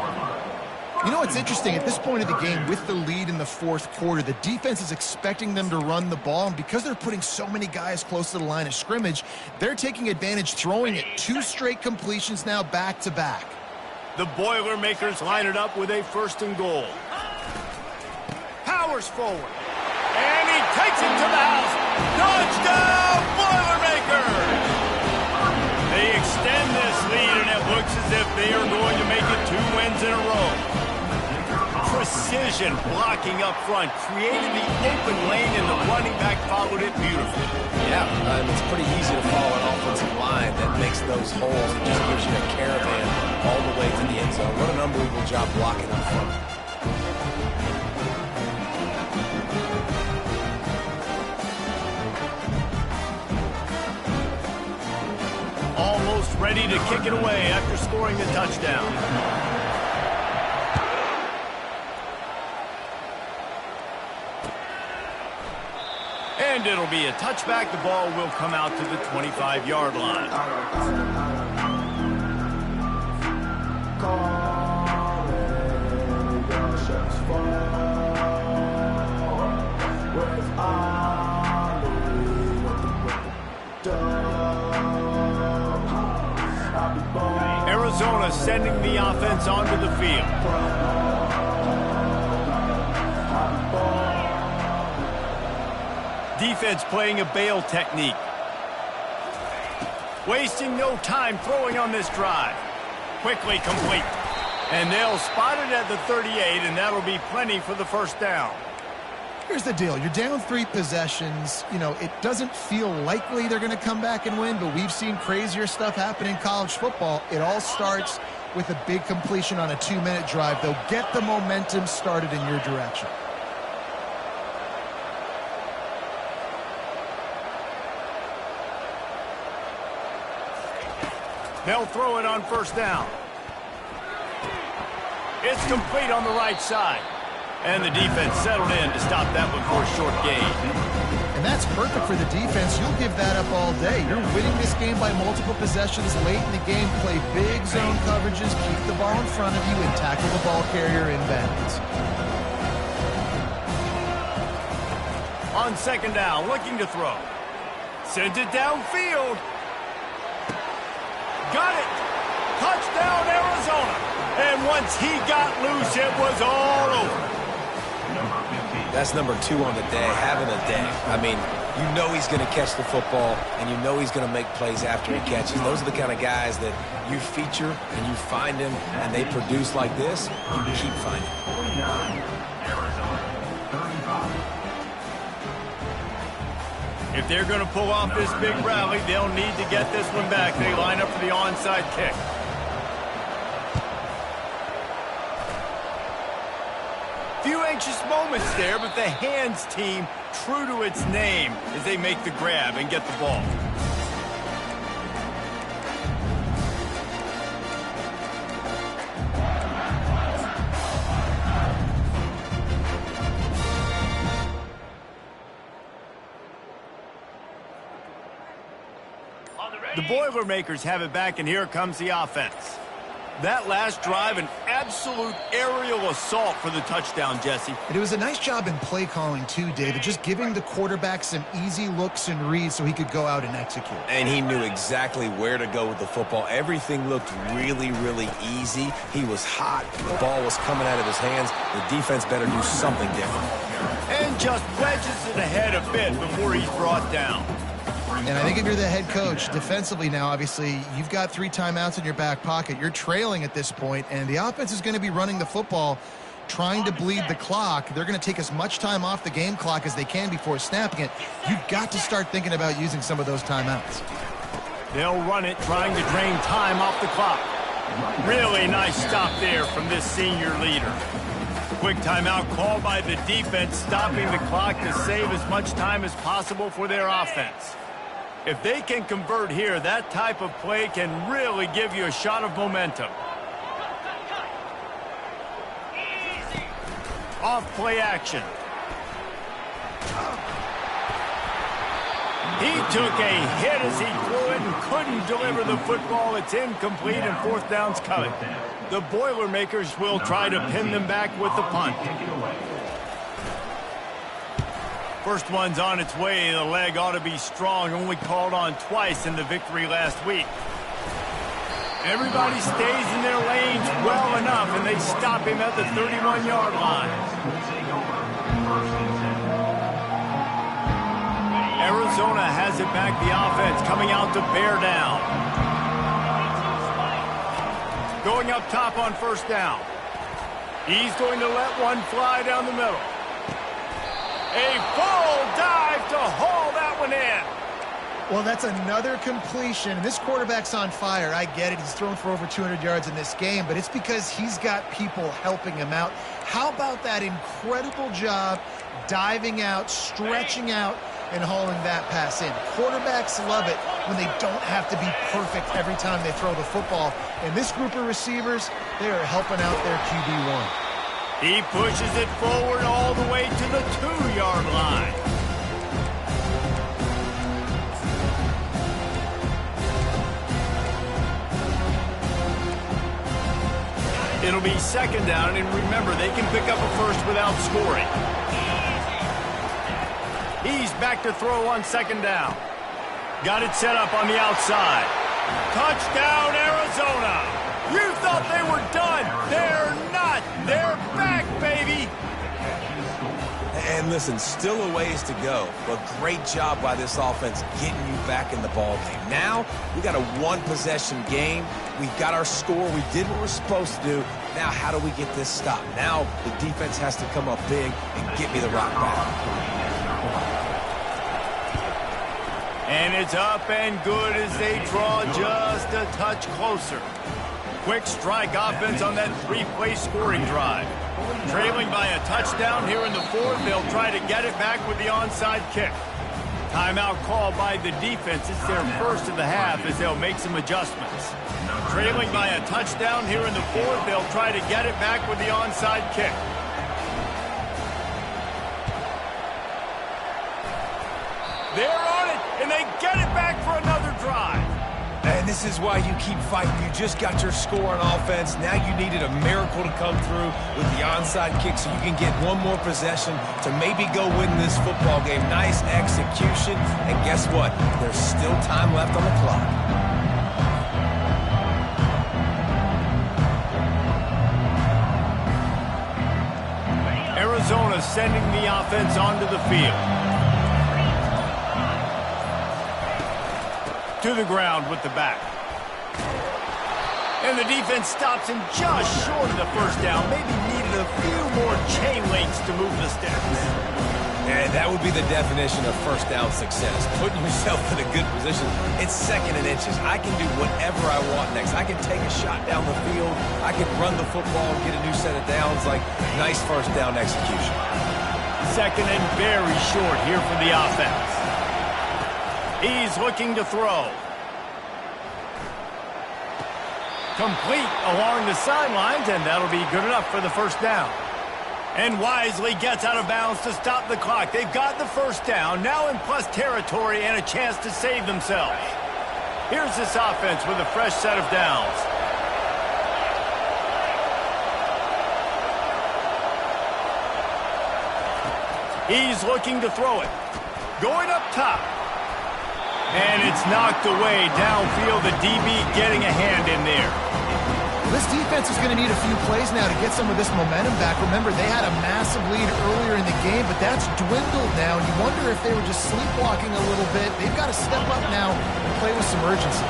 You know what's interesting? At this point of the game, with the lead in the 4th quarter, the defense is expecting them to run the ball, and because they're putting so many guys close to the line of scrimmage, they're taking advantage, throwing it 2 straight completions now back-to-back. The Boilermakers line it up with a 1st and goal. Powers forward. And he takes it to the house. Touchdown, Boilermakers! They extend this lead, and it looks as if they are going to make it 2 wins in a row. Precision blocking up front, created the open lane, and the running back followed it beautifully. Yeah, it's pretty easy to follow an offensive line that makes those holes and just gives you a caravan all the way to the end zone. What an unbelievable job blocking up front. Almost ready to kick it away after scoring the touchdown. And it'll be a touchback. The ball will come out to the 25-yard line. Arizona sending the offense onto the field. Defense playing a bail technique. Wasting no time throwing on this drive. Quickly complete. And they'll spot it at the 38, and that'll be plenty for the first down. Here's the deal. You're down 3 possessions. You know, it doesn't feel likely they're going to come back and win, but we've seen crazier stuff happen in college football. It all starts with a big completion on a 2-minute drive. They'll get the momentum started in your direction. They'll throw it on first down. It's complete on the right side. And the defense settled in to stop that one for a short gain. And that's perfect for the defense. You'll give that up all day. You're winning this game by multiple possessions late in the game. Play big zone coverages, keep the ball in front of you, and tackle the ball carrier in bounds. On second down, looking to throw. Sends it downfield. Got it. Touchdown, Arizona. And once he got loose, it was all over. That's number 2 on the day, having a day. I mean, you know he's going to catch the football, and you know he's going to make plays after he catches. Those are the kind of guys that you feature and you find him, and they produce like this, you keep finding. 49, Arizona, 35. If they're going to pull off this big rally, they'll need to get this one back. They line up for the onside kick. Few anxious moments there, but the hands team true to its name as they make the grab and get the ball. The Boilermakers have it back, and here comes the offense. That last drive, an absolute aerial assault for the touchdown, Jesse. And it was a nice job in play calling too, David, just giving the quarterback some easy looks and reads so he could go out and execute. And he knew exactly where to go with the football. Everything looked really, really easy. He was hot. The ball was coming out of his hands. The defense better do something different. And just wedges it ahead a bit before he's brought down. And I think if you're the head coach, defensively now, obviously, you've got 3 timeouts in your back pocket. You're trailing at this point, and the offense is going to be running the football, trying to bleed the clock. They're going to take as much time off the game clock as they can before snapping it. You've got to start thinking about using some of those timeouts. They'll run it, trying to drain time off the clock. Really nice stop there from this senior leader. Quick timeout called by the defense, stopping the clock to save as much time as possible for their offense. If they can convert here, that type of play can really give you a shot of momentum. Off play action. He took a hit as he threw it and couldn't deliver the football. It's incomplete and 4th down's coming. The Boilermakers will try to pin them back with the punt. First one's on its way. The leg ought to be strong. Only called on twice in the victory last week. Everybody stays in their lanes well enough, and they stop him at the 31-yard line. Arizona has it back. The offense coming out to bear down. Going up top on first down. He's going to let one fly down the middle. A full dive to haul that one in. Well, that's another completion. This quarterback's on fire. I get it. He's thrown for over 200 yards in this game, but it's because he's got people helping him out. How about that incredible job diving out, stretching out, and hauling that pass in? Quarterbacks love it when they don't have to be perfect every time they throw the football. And this group of receivers, they are helping out their QB1. He pushes it forward all the way to the 2-yard line. It'll be second down, and remember, they can pick up a first without scoring. He's back to throw on second down. Got it set up on the outside. Touchdown, Arizona! You thought they were done. They're not. They're back, baby. And listen, still a ways to go, but great job by this offense getting you back in the ball game. Now, we got a one-possession game. We've got our score. We did what we're supposed to do. Now, how do we get this stopped? Now, the defense has to come up big and get me the rock back. And it's up and good as they draw just a touch closer. Quick strike offense on that three-play scoring drive. Trailing by a touchdown here in the fourth, they'll try to get it back with the onside kick. Timeout called by the defense. It's their first of the half as they'll make some adjustments. Trailing by a touchdown here in the fourth, they'll try to get it back with the onside kick. They're on it, and they get it back for another drive. And this is why you keep fighting. You just got your score on offense. Now you needed a miracle to come through with the onside kick so you can get one more possession to maybe go win this football game. Nice execution. And guess what? There's still time left on the clock. Arizona sending the offense onto the field. To the ground with the back. And the defense stops him just short of the first down. Maybe needed a few more chain links to move the sticks. And that would be the definition of first down success. Putting yourself in a good position. It's second and inches. I can do whatever I want next. I can take a shot down the field. I can run the football and get a new set of downs. Like, nice first down execution. Second and very short here for the offense. He's looking to throw. Complete along the sidelines, and that'll be good enough for the first down. And wisely gets out of bounds to stop the clock. They've got the first down, now in plus territory and a chance to save themselves. Here's this offense with a fresh set of downs. He's looking to throw it. Going up top. And it's knocked away downfield. The DB getting a hand in there. This defense is going to need a few plays now to get some of this momentum back. Remember, they had a massive lead earlier in the game, but that's dwindled now. And you wonder if they were just sleepwalking a little bit. They've got to step up now and play with some urgency.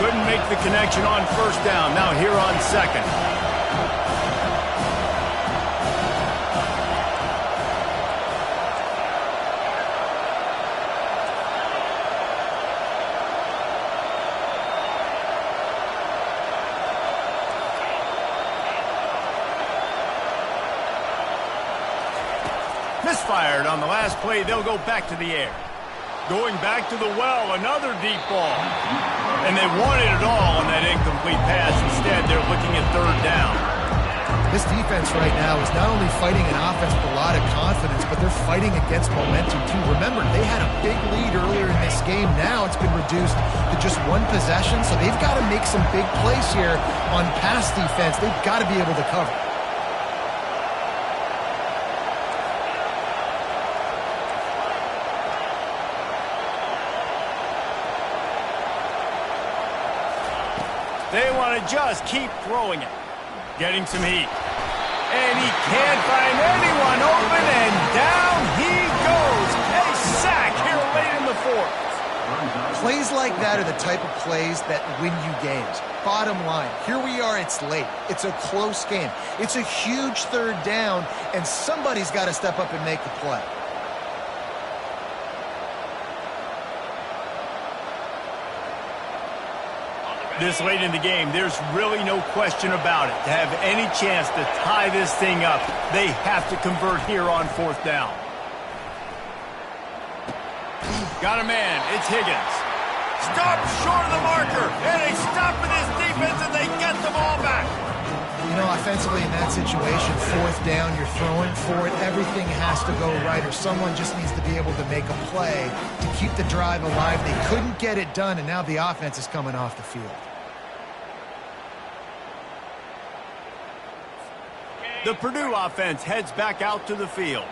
Couldn't make the connection on first down. Now here on second. Misfired on the last play. They'll go back to the air. Going back to the well, another deep ball. And they wanted it all on that incomplete pass. Instead, they're looking at third down. This defense right now is not only fighting an offense with a lot of confidence, but they're fighting against momentum too. Remember, they had a big lead earlier in this game. Now it's been reduced to just one possession, so they've got to make some big plays here on pass defense. They've got to be able to cover. They want to just keep throwing it. Getting some heat. And he can't find anyone open, and down he goes. A sack here late in the fourth. Plays like that are the type of plays that win you games. Bottom line, here we are, it's late. It's a close game. It's a huge third down, and somebody's got to step up and make the play. This late in the game, there's really no question about it. To have any chance to tie this thing up, they have to convert here on fourth down. Got a man. It's Higgins. Stop short of the marker, and they stop with his defense, and they get the ball back. You know, offensively in that situation, fourth down, you're throwing for it. Everything has to go right, or someone just needs to be able to make a play to keep the drive alive. They couldn't get it done, and now the offense is coming off the field. The Purdue offense heads back out to the field.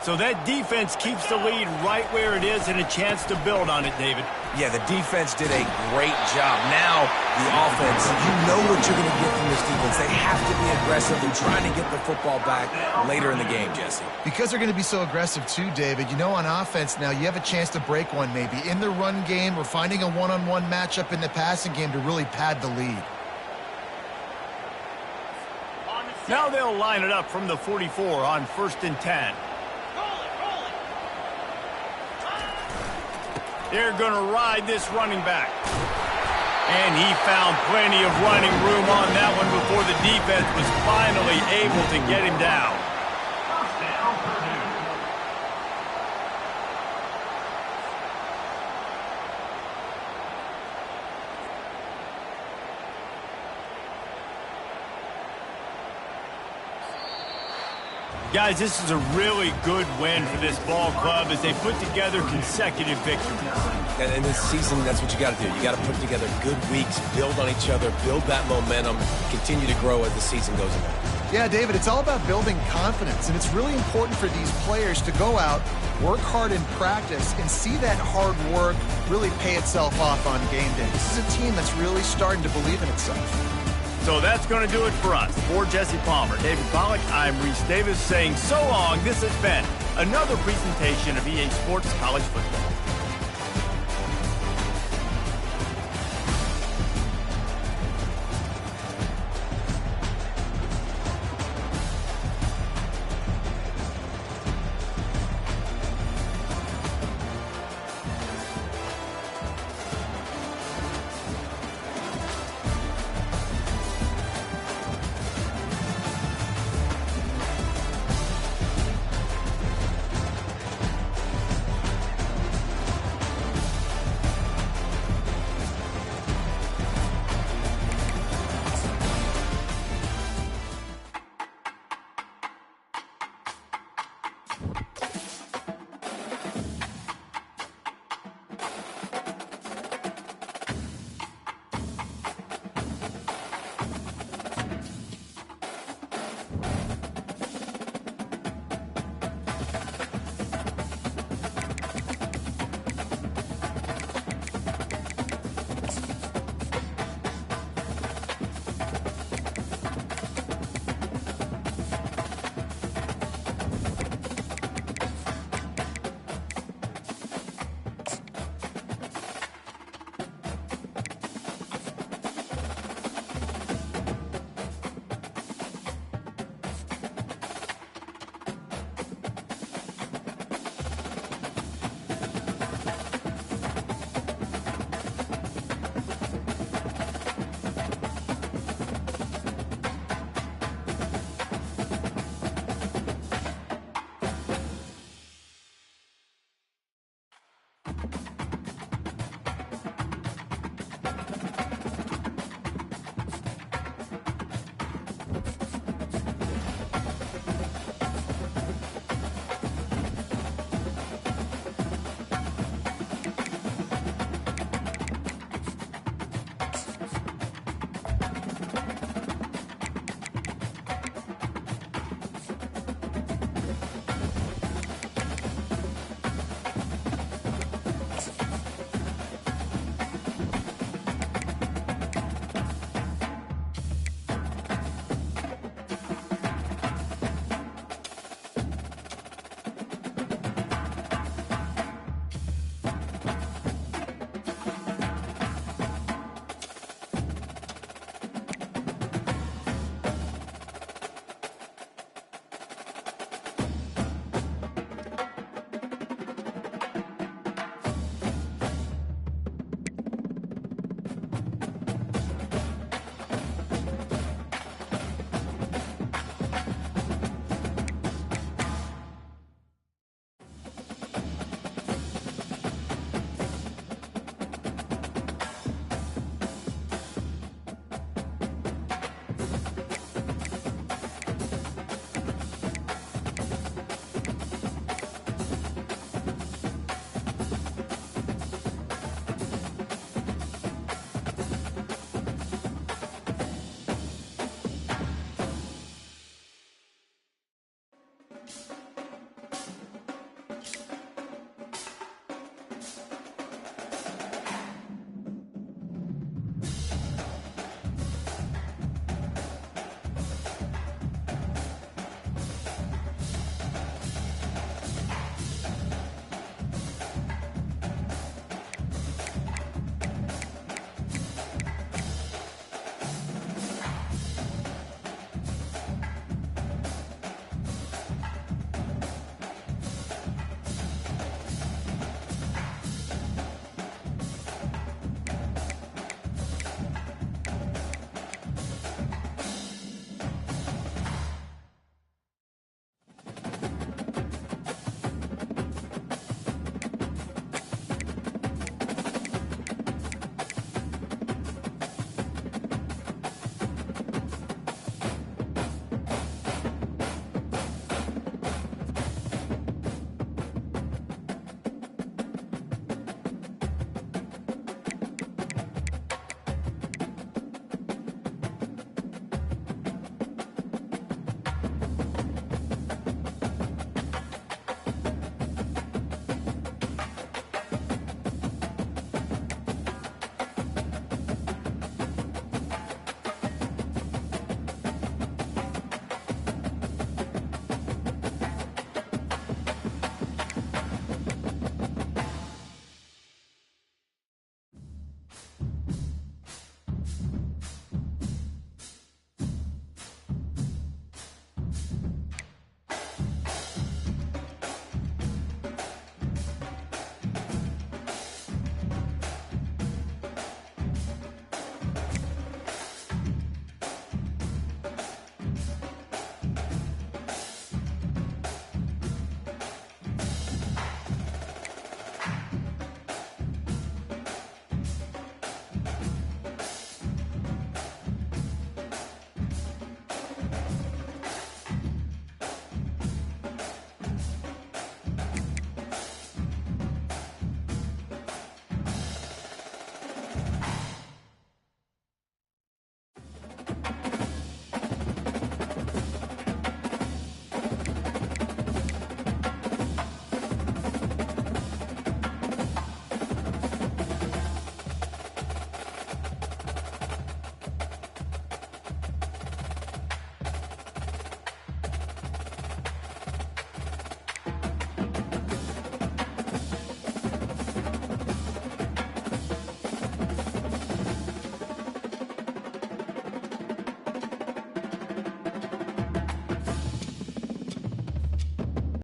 So that defense keeps the lead right where it is and a chance to build on it, David. Yeah, the defense did a great job. Now, the offense, you know what you're going to get from this defense. They have to be aggressive and trying to get the football back later in the game, Jesse. Because they're going to be so aggressive too, David, you know, on offense now, you have a chance to break one maybe in the run game or finding a one-on-one matchup in the passing game to really pad the lead. Now they'll line it up from the 44 on 1st and 10. They're going to ride this running back. And he found plenty of running room on that one before the defense was finally able to get him down. Touchdown, Purdue. Guys, this is a really good win for this ball club as they put together consecutive victories. And in this season, that's what you got to do. You got to put together good weeks, build on each other, build that momentum, continue to grow as the season goes along. Yeah, David, it's all about building confidence, and it's really important for these players to go out, work hard in practice, and see that hard work really pay itself off on game day. This is a team that's really starting to believe in itself. So that's going to do it for us. For Jesse Palmer, David Pollack, I'm Reese Davis saying so long. This has been another presentation of EA Sports College Football.